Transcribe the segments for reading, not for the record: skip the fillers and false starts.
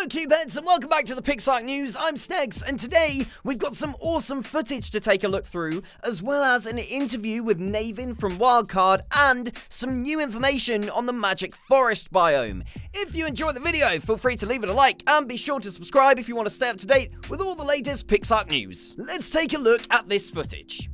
Hello Cubeheads and welcome back to the PixARK News. I'm Snegs and today we've got some awesome footage to take a look through, as well as an interview with Navin from Wildcard and some new information on the Magic Forest biome. If you enjoyed the video, feel free to leave it a like and be sure to subscribe if you want to stay up to date with all the latest PixARK news. Let's take a look at this footage.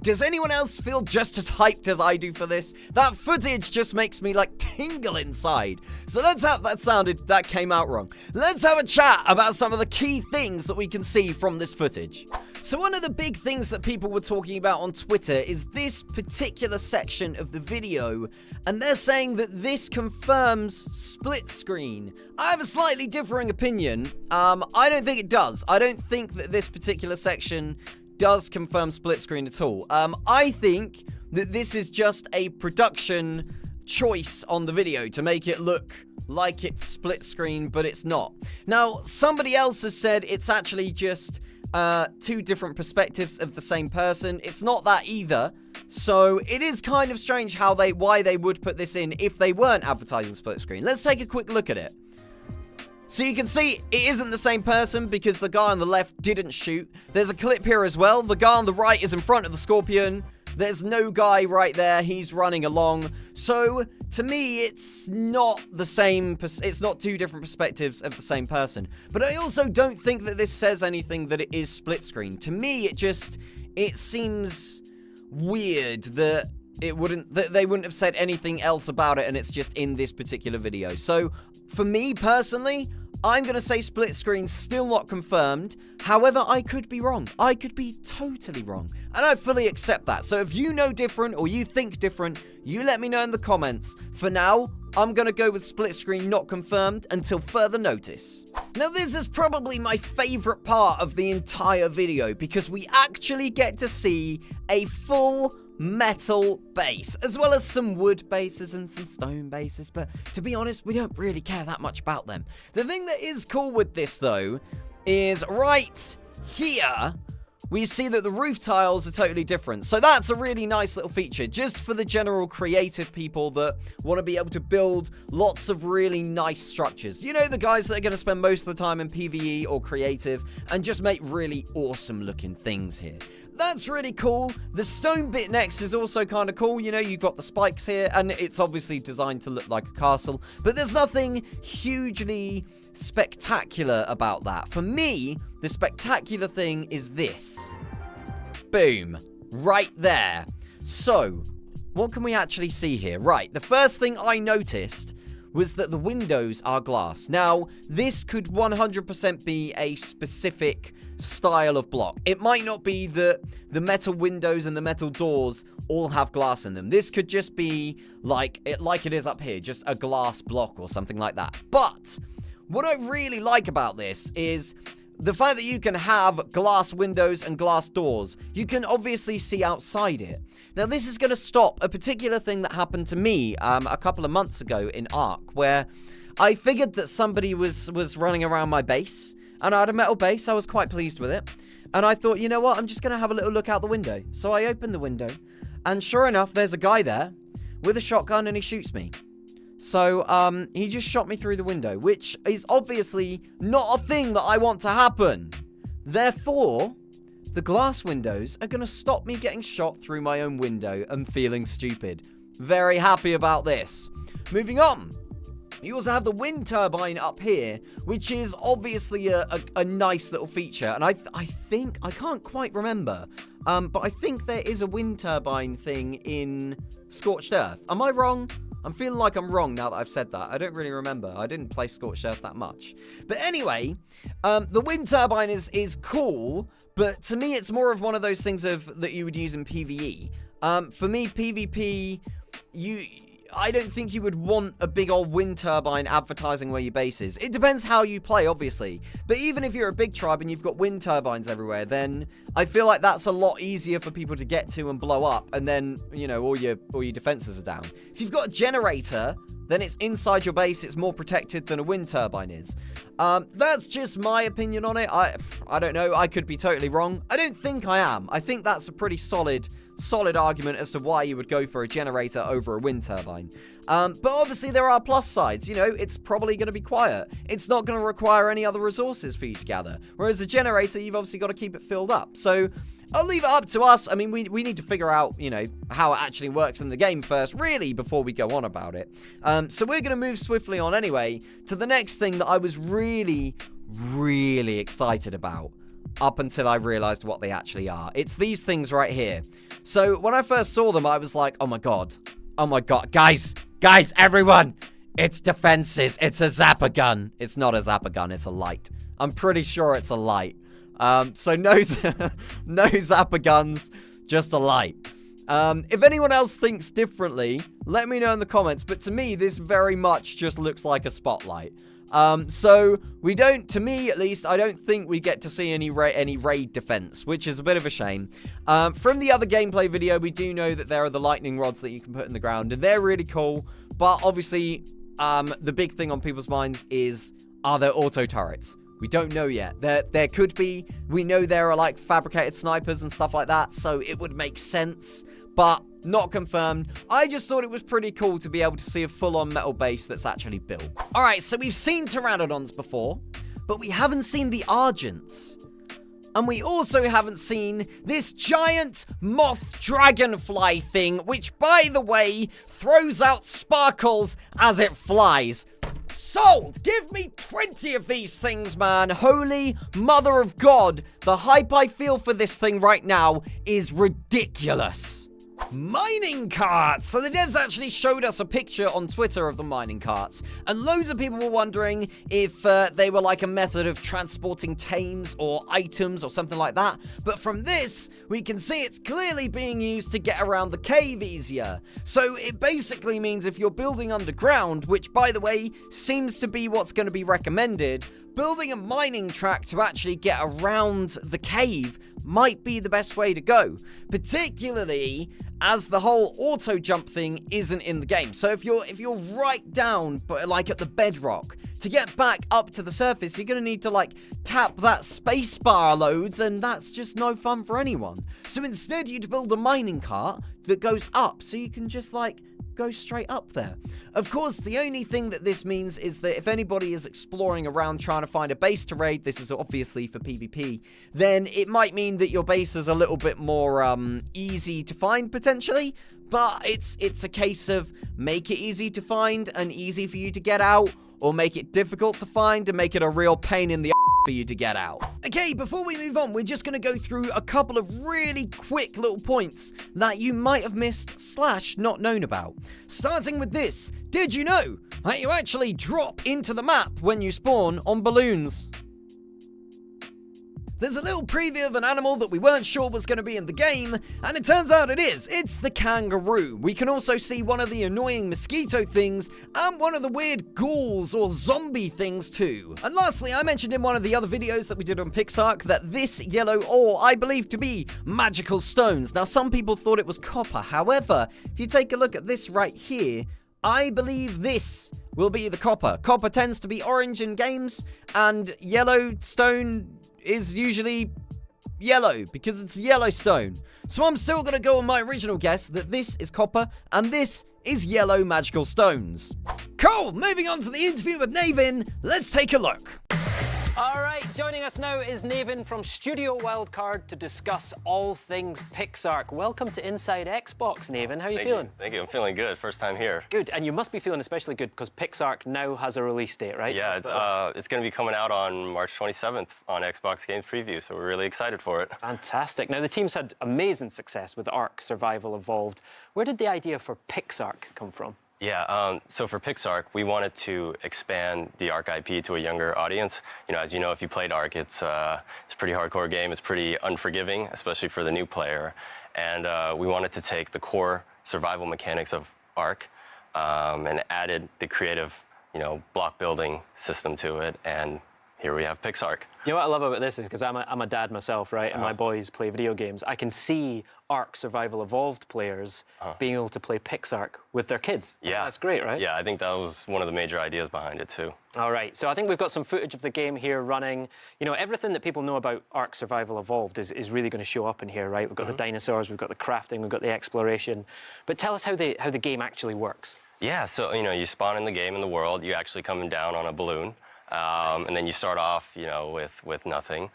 Does anyone else feel just as hyped as I do for this? That footage just makes me like tingle inside. So that came out wrong. Let's have a chat about some of the key things that we can see from this footage. So one of the big things that people were talking about on Twitter is this particular section of the video, and they're saying that this confirms split screen. I have a slightly differing opinion. I don't think it does. I don't think that this particular section does confirm split screen at all. I think that this is just a production choice on the video to make it look like it's split screen, but it's not. Now, somebody else has said it's actually just two different perspectives of the same person. It's not that either. So it is kind of strange why they would put this in if they weren't advertising split screen. Let's take a quick look at it. So you can see it isn't the same person because the guy on the left didn't shoot. There's a clip here as well. The guy on the right is in front of the scorpion. There's no guy right there. He's running along. So to me, it's not the same. It's not two different perspectives of the same person. But I also don't think that this says anything that it is split screen. To me, it seems weird that they wouldn't have said anything else about it and it's just in this particular video. So for me personally, I'm going to say split screen, still not confirmed. However, I could be wrong. I could be totally wrong. And I fully accept that. So if you know different or you think different, you let me know in the comments. For now, I'm going to go with split screen not confirmed until further notice. Now, this is probably my favorite part of the entire video because we actually get to see a full metal base, as well as some wood bases and some stone bases, but to be honest, we don't really care that much about them. The thing that is cool with this, though, is right here, we see that the roof tiles are totally different. So that's a really nice little feature, just for the general creative people that want to be able to build lots of really nice structures. You know, the guys that are going to spend most of the time in PvE or creative and just make really awesome looking things here. That's really cool. The stone bit next is also kind of cool. You know, you've got the spikes here, and it's obviously designed to look like a castle. But there's nothing hugely spectacular about that. For me, the spectacular thing is this. Boom. Right there. So, what can we actually see here? Right, the first thing I noticed was that the windows are glass. Now, this could 100% be a specific style of block. It might not be that the metal windows and the metal doors all have glass in them. This could just be like it is up here, just a glass block or something like that. But what I really like about this is the fact that you can have glass windows and glass doors. You can obviously see outside it. Now, this is going to stop a particular thing that happened to me a couple of months ago in Ark, where I figured that somebody was running around my base, and I had a metal base. I was quite pleased with it. And I thought, you know what? I'm just going to have a little look out the window. So I opened the window, and sure enough, there's a guy there with a shotgun, and he shoots me. So, he just shot me through the window, which is obviously not a thing that I want to happen. Therefore, the glass windows are going to stop me getting shot through my own window and feeling stupid. Very happy about this. Moving on. You also have the wind turbine up here, which is obviously a nice little feature. And I think, I can't quite remember, but I think there is a wind turbine thing in Scorched Earth. Am I wrong? I'm feeling like I'm wrong now that I've said that. I don't really remember. I didn't play Scorched Earth that much. But anyway, the wind turbine is cool, but to me it's more of one of those things that you would use in PvE. For me, PvP, I don't think you would want a big old wind turbine advertising where your base is. It depends how you play, obviously. But even if you're a big tribe and you've got wind turbines everywhere, then I feel like that's a lot easier for people to get to and blow up. And then, you know, all your defenses are down. If you've got a generator, then it's inside your base. It's more protected than a wind turbine is. That's just my opinion on it. I don't know. I could be totally wrong. I don't think I am. I think that's a pretty solid argument as to why you would go for a generator over a wind turbine. But obviously there are plus sides. You know, it's probably going to be quiet. It's not going to require any other resources for you to gather. Whereas a generator, you've obviously got to keep it filled up. So I'll leave it up to us. I mean, we need to figure out, you know, how it actually works in the game first, really, before we go on about it. So we're going to move swiftly on anyway to the next thing that I was really, really excited about up until I realized what they actually are. It's these things right here. So when I first saw them, I was like, oh my god, guys, everyone, it's defenses, it's a zapper gun. It's not a zapper gun, it's a light. I'm pretty sure it's a light. So no zapper guns, just a light. If anyone else thinks differently, let me know in the comments, but to me, this very much just looks like a spotlight. So we don't, to me at least, I don't think we get to see any raid defense, which is a bit of a shame. From the other gameplay video, we do know that there are the lightning rods that you can put in the ground, and they're really cool. But obviously, the big thing on people's minds is, are there auto turrets? We don't know yet. There could be. We know there are like fabricated snipers and stuff like that, so it would make sense, but not confirmed. I just thought it was pretty cool to be able to see a full-on metal base that's actually built. All right, so we've seen pteranodons before, but we haven't seen the Argents. And we also haven't seen this giant moth dragonfly thing, which, by the way, throws out sparkles as it flies. Sold! Give me 20 of these things, man. Holy mother of God. The hype I feel for this thing right now is ridiculous. Mining carts! So the devs actually showed us a picture on Twitter of the mining carts, and loads of people were wondering if they were like a method of transporting tames or items or something like that. But from this, we can see it's clearly being used to get around the cave easier. So it basically means if you're building underground, which by the way, seems to be what's going to be recommended, building a mining track to actually get around the cave might be the best way to go, particularly as the whole auto jump thing isn't in the game. So if you're right down, but like at the bedrock, to get back up to the surface, you're gonna need to like tap that space bar loads, and that's just no fun for anyone. So instead, you'd build a mining cart that goes up, so you can just like go straight up there. Of course, the only thing that this means is that if anybody is exploring around trying to find a base to raid, this is obviously for PvP, then it might mean that your base is a little bit more easy to find potentially, but it's a case of make it easy to find and easy for you to get out, or make it difficult to find and make it a real pain in the for you to get out. Okay, before we move on, we're just going to go through a couple of really quick little points that you might have missed / not known about. Starting with this, did you know that you actually drop into the map when you spawn on balloons? There's a little preview of an animal that we weren't sure was going to be in the game, and it turns out it is. It's the kangaroo. We can also see one of the annoying mosquito things and one of the weird ghouls or zombie things too. And lastly, I mentioned in one of the other videos that we did on PixARK that this yellow ore I believe to be magical stones. Now, some people thought it was copper. However, if you take a look at this right here, I believe this will be the copper. Copper tends to be orange in games, and yellow stone is usually yellow because it's Yellowstone. So I'm still going to go on my original guess that this is copper and this is yellow magical stones. Cool, moving on to the interview with Navin, let's take a look. All right, joining us now is Navin from Studio Wildcard to discuss all things PixARK. Welcome to Inside Xbox, Navin. How are you feeling? Thank you. I'm feeling good. First time here. Good, and you must be feeling especially good because PixARK now has a release date, right? Yeah, it's going to be coming out on March 27th on Xbox Games Preview, so we're really excited for it. Fantastic. Now, the team's had amazing success with Ark Survival Evolved. Where did the idea for PixARK come from? Yeah, so for PixARK, we wanted to expand the Ark IP to a younger audience. As you know, if you played Ark, it's a pretty hardcore game. It's pretty unforgiving, especially for the new player. And we wanted to take the core survival mechanics of Ark and added the creative, block building system to it. And here we have PixARK. You know what I love about this is because I'm a dad myself, right? And my boys play video games. I can see Ark Survival Evolved players being able to play PixARK with their kids. Yeah. That's great, right? Yeah, I think that was one of the major ideas behind it, too. All right, so I think we've got some footage of the game here running. Everything that people know about Ark Survival Evolved is really going to show up in here, right? We've got the dinosaurs, we've got the crafting, we've got the exploration. But tell us how the game actually works. Yeah, so, you spawn in the game in the world. You actually come down on a balloon. Nice. And then you start off, with nothing,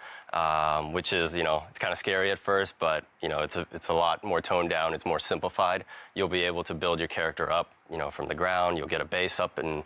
which is, it's kind of scary at first, but, it's a lot more toned down. It's more simplified. You'll be able to build your character up, from the ground. You'll get a base up and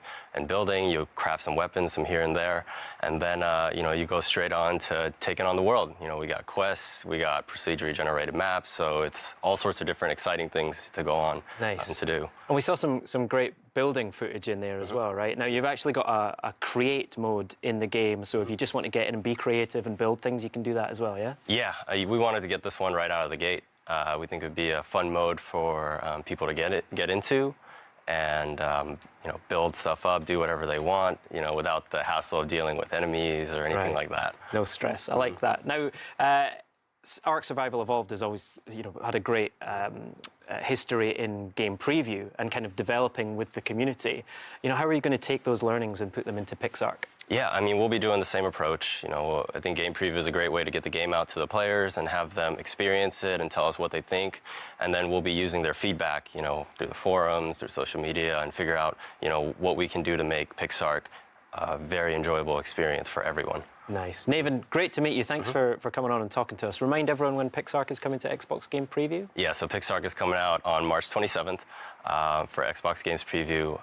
building. You'll craft some weapons, some here and there. And then, you go straight on to taking on the world. We got quests, we got procedurally generated maps. So it's all sorts of different exciting things to go on to do. And we saw some great building footage in there as well, right? Now, you've actually got a create mode in the game. So if you just want to get in and be creative and build things, you can do that as well, yeah? Yeah, we wanted to get this one right out of the gate. We think it would be a fun mode for people to get into and, build stuff up, do whatever they want, without the hassle of dealing with enemies or anything like that. No stress. I like that. Now, Ark Survival Evolved has always, had a great history in game preview and kind of developing with the community. How are you going to take those learnings and put them into PixARK? Yeah, we'll be doing the same approach. I think game preview is a great way to get the game out to the players and have them experience it and tell us what they think. And then we'll be using their feedback, through the forums, through social media, and figure out, what we can do to make PixARK a very enjoyable experience for everyone. Nice. Navin, great to meet you. Thanks for coming on and talking to us. Remind everyone when PixARK is coming to Xbox Game Preview. Yeah, so PixARK is coming out on March 27th for Xbox Games Preview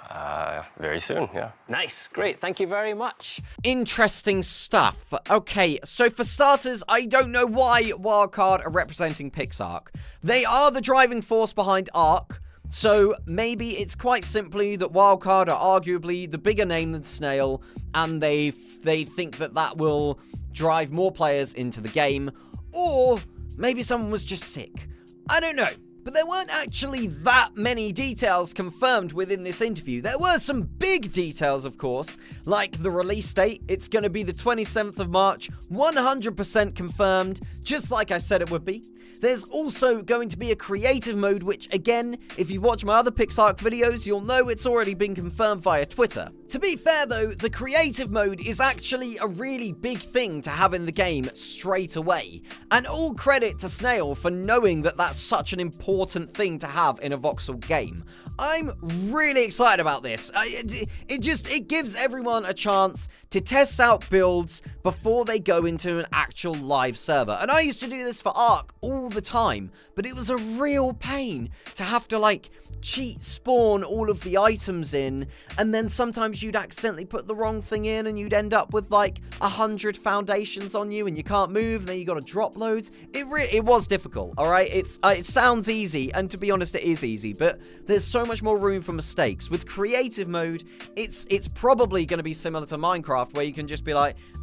very soon, yeah. Nice. Great. Thank you very much. Interesting stuff. Okay, so for starters, I don't know why Wildcard are representing PixARK. They are the driving force behind Ark. So maybe it's quite simply that Wildcard are arguably the bigger name than Snail, and they think that will drive more players into the game, or maybe someone was just sick. I don't know. But there weren't actually that many details confirmed within this interview. There were some big details, of course, like the release date. It's going to be the 27th of March, 100% confirmed, just like I said it would be. There's also going to be a creative mode, which, again, if you watch my other PixARK videos, you'll know it's already been confirmed via Twitter. To be fair, though, the creative mode is actually a really big thing to have in the game straight away. And all credit to Snail for knowing that that's such an important thing to have in a voxel game. I'm really excited about this. It gives everyone a chance to test out builds before they go into an actual live server. And I used to do this for Ark all the time, but it was a real pain to have to cheat spawn all of the items in, and then sometimes you'd accidentally put the wrong thing in and you'd end up with 100 foundations on you and you can't move, and then you got to drop loads. It was difficult, all right? It sounds easy, and to be honest, it is easy, but there's so much more room for mistakes. With creative mode, it's probably going to be similar to Minecraft, where you can just be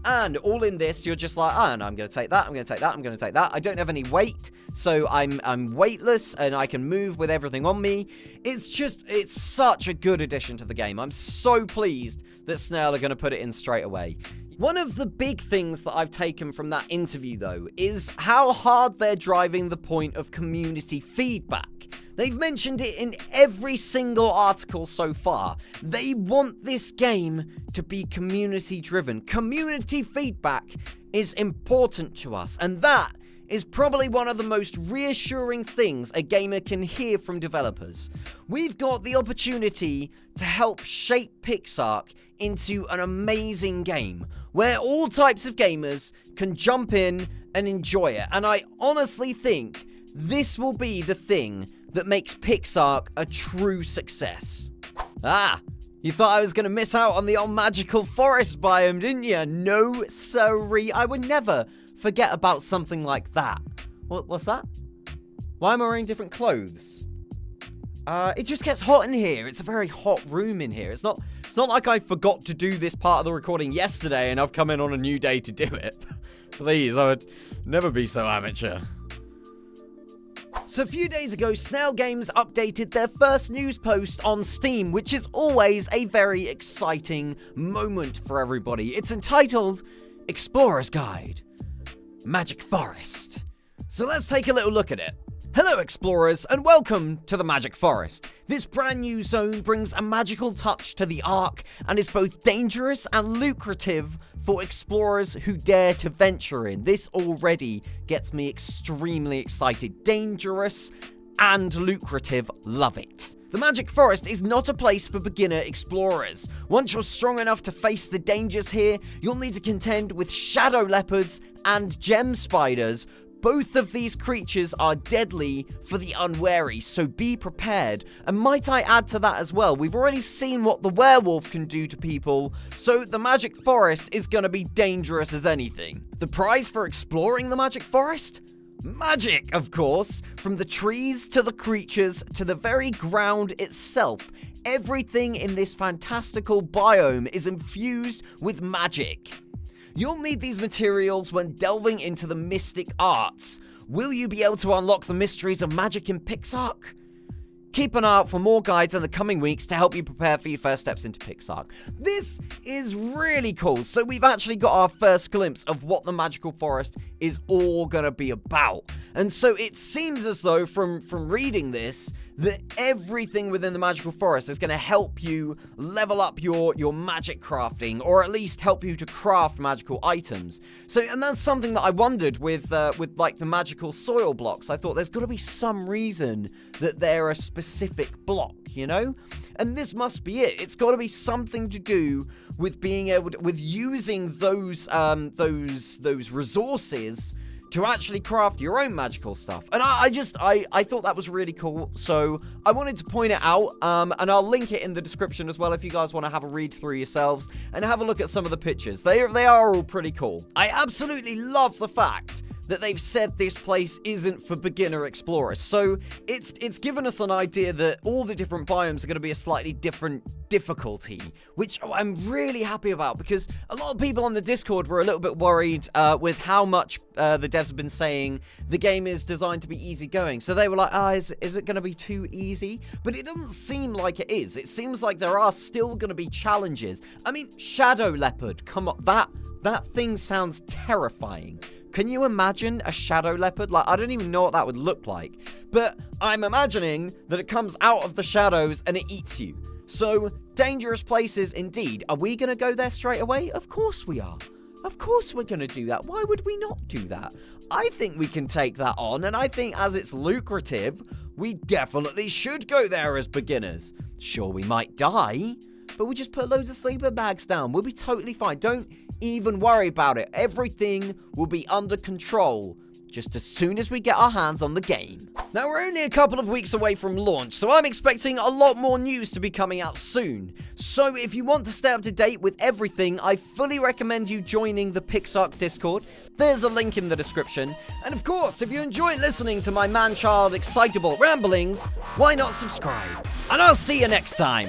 and all in this, you're just and I'm going to take that, I'm going to take that, I'm going to take that. I don't have any weight, so I'm weightless and I can move with everything on me. It's such a good addition to the game. I'm so pleased that Snail are going to put it in straight away. One of the big things that I've taken from that interview, though, is how hard they're driving the point of community feedback. They've mentioned it in every single article so far. They want this game to be community driven. Community feedback is important to us, and that is probably one of the most reassuring things a gamer can hear from developers. We've got the opportunity to help shape PixARK into an amazing game where all types of gamers can jump in and enjoy it. And I honestly think this will be the thing that makes PixARK a true success. Ah, you thought I was going to miss out on the old magical forest biome, didn't you? No, sorry, I would never forget about something like that. What's that? Why am I wearing different clothes? It just gets hot in here. It's a very hot room in here. It's not like I forgot to do this part of the recording yesterday and I've come in on a new day to do it. Please, I would never be so amateur. So a few days ago, Snail Games updated their first news post on Steam, which is always a very exciting moment for everybody. It's entitled Explorer's Guide, Magic Forest. So let's take a little look at it. Hello explorers, and welcome to the Magic Forest. This brand new zone brings a magical touch to the Ark and is both dangerous and lucrative for explorers who dare to venture in. This already gets me extremely excited. Dangerous and lucrative, love it. The Magic Forest is not a place for beginner explorers. Once you're strong enough to face the dangers here, you'll need to contend with shadow leopards and gem spiders. Both of these creatures are deadly for the unwary, so be prepared. And might I add to that as well, we've already seen what the werewolf can do to people, so the Magic Forest is going to be dangerous as anything. The prize for exploring the Magic Forest? Magic, of course. From the trees to the creatures to the very ground itself, everything in this fantastical biome is infused with magic. You'll need these materials when delving into the mystic arts. Will you be able to unlock the mysteries of magic in PixARK? Keep an eye out for more guides in the coming weeks to help you prepare for your first steps into PixARK. This is really cool. So we've actually got our first glimpse of what the Magical Forest is all going to be about. And so it seems as though from reading this, that everything within the Magical Forest is going to help you level up your magic crafting, or at least help you to craft magical items. So, and that's something that I wondered with like the magical soil blocks. I thought there's got to be some reason that they're a specific block, you know? And this must be it. It's got to be something to do with being able to, with using those resources to actually craft your own magical stuff. And I thought that was really cool, so I wanted to point it out, and I'll link it in the description as well if you guys want to have a read through yourselves and have a look at some of the pictures. They are all pretty cool. I absolutely love the fact that they've said this place isn't for beginner explorers. So it's given us an idea that all the different biomes are going to be a slightly different difficulty, which I'm really happy about, because a lot of people on the Discord were a little bit worried with how much the devs have been saying the game is designed to be easygoing. So they were like, is it going to be too easy? But it doesn't seem like it is. It seems like there are still going to be challenges. I mean, Shadow Leopard, come on, that thing sounds terrifying. Can you imagine a shadow leopard? Like, I don't even know what that would look like. But I'm imagining that it comes out of the shadows and it eats you. So, dangerous places indeed. Are we going to go there straight away? Of course we are. Of course we're going to do that. Why would we not do that? I think we can take that on, and I think as it's lucrative, we definitely should go there as beginners. Sure, we might die, but we'll just put loads of sleeper bags down. We'll be totally fine. Don't even worry about it. Everything will be under control just as soon as we get our hands on the game. Now, we're only a couple of weeks away from launch, so I'm expecting a lot more news to be coming out soon. So if you want to stay up to date with everything, I fully recommend you joining the PixARK Discord. There's a link in the description. And of course, if you enjoy listening to my man-child excitable ramblings, why not subscribe? And I'll see you next time.